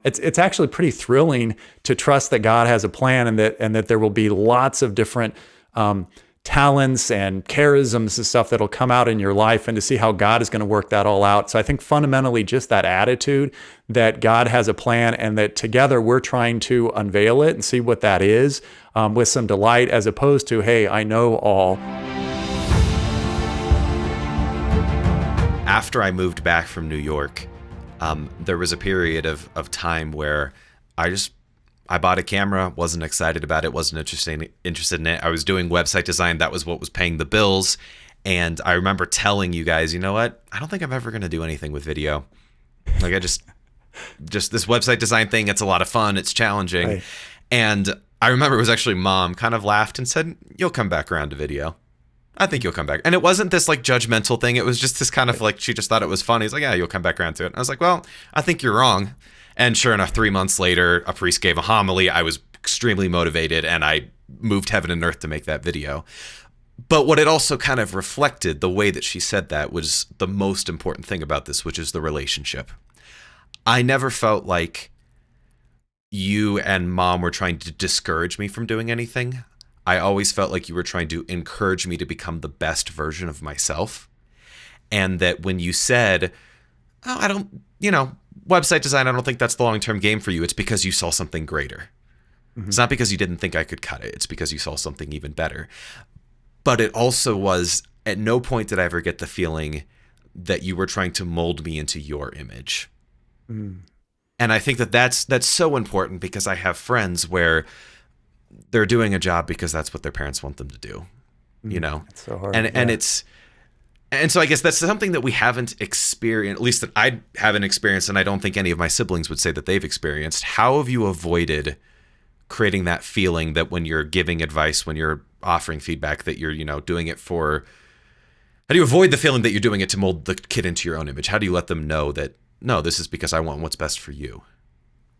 It's actually pretty thrilling to trust that God has a plan, and that there will be lots of different talents and charisms and stuff that'll come out in your life, and to see how God is going to work that all out. So I think fundamentally just that attitude that God has a plan, and that together we're trying to unveil it and see what that is, with some delight, as opposed to, hey, I know all. After I moved back from New York, there was a period of time where I bought a camera, wasn't excited about it, wasn't interested in it. I was doing website design. That was what was paying the bills. And I remember telling you guys, you know what? I don't think I'm ever going to do anything with video. Like, I just this website design thing, it's a lot of fun. It's challenging. Right. And I remember it was actually Mom kind of laughed and said, you'll come back around to video. I think you'll come back. And it wasn't this like judgmental thing. It was just this kind of like, she just thought it was funny. He's like, yeah, you'll come back around to it. And I was like, well, I think you're wrong. And sure enough, 3 months later, a priest gave a homily. I was extremely motivated, and I moved heaven and earth to make that video. But what it also kind of reflected, the way that she said that, was the most important thing about this, which is the relationship. I never felt like you and Mom were trying to discourage me from doing anything. I always felt like you were trying to encourage me to become the best version of myself. And that when you said, oh, I don't, website design, I don't think that's the long-term game for you, it's because you saw something greater. Mm-hmm. It's not because you didn't think I could cut it. It's because you saw something even better. But it also was, at no point did I ever get the feeling that you were trying to mold me into your image. Mm. And I think that that's so important, because I have friends where they're doing a job because that's what their parents want them to do, It's so hard. And so I guess that's something that we haven't experienced, at least that I haven't experienced, and I don't think any of my siblings would say that they've experienced. How have you avoided creating that feeling that when you're giving advice, when you're offering feedback, that you're, doing it for, how do you avoid the feeling that you're doing it to mold the kid into your own image? How do you let them know that, no, this is because I want what's best for you?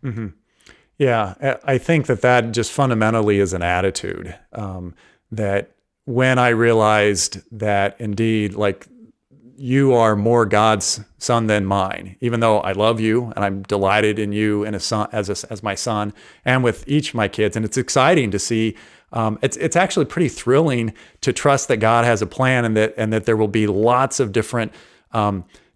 Mm-hmm. Yeah, I think that just fundamentally is an attitude, that when I realized that indeed, like, you are more God's son than mine, even though I love you and I'm delighted in you and as my son, and with each of my kids. And it's exciting to see, it's actually pretty thrilling to trust that God has a plan, and that there will be lots of different,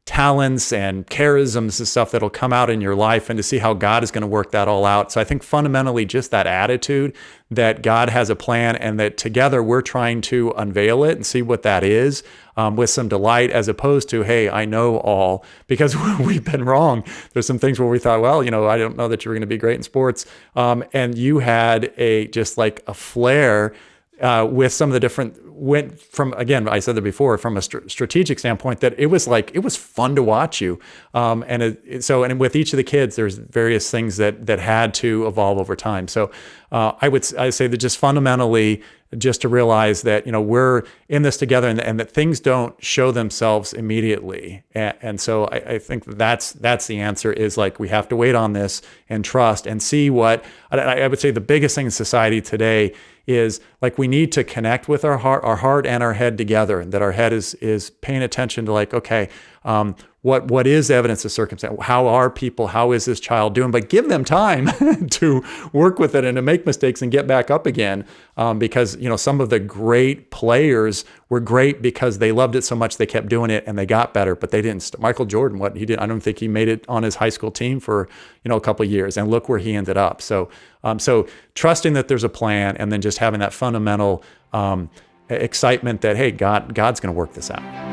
talents and charisms and stuff that'll come out in your life, and to see how God is going to work that all out. So I think fundamentally just that attitude that God has a plan, and that together we're trying to unveil it and see what that is, with some delight, as opposed to, hey, I know all, because we've been wrong. There's some things where we thought, well, I don't know that you're going to be great in sports. And you had just like a flair, with some of the different, went from, again, I said that before, from a strategic standpoint, that it was fun to watch you. And with each of the kids, there's various things that had to evolve over time. So I say that just fundamentally, just to realize that, we're in this together, and that things don't show themselves immediately. And so I think that's the answer, is like, we have to wait on this and trust and see what, I would say the biggest thing in society today is, like, we need to connect with our heart and our head together, and that our head is paying attention to, like, okay, what is evidence of circumstance? How is this child doing? But give them time to work with it and to make mistakes and get back up again. Because, some of the great players were great because they loved it so much they kept doing it and they got better, but they didn't. Michael Jordan, what he did, I don't think he made it on his high school team for, a couple of years, and look where he ended up. So trusting that there's a plan, and then just having that fundamental excitement that, hey, God's going to work this out.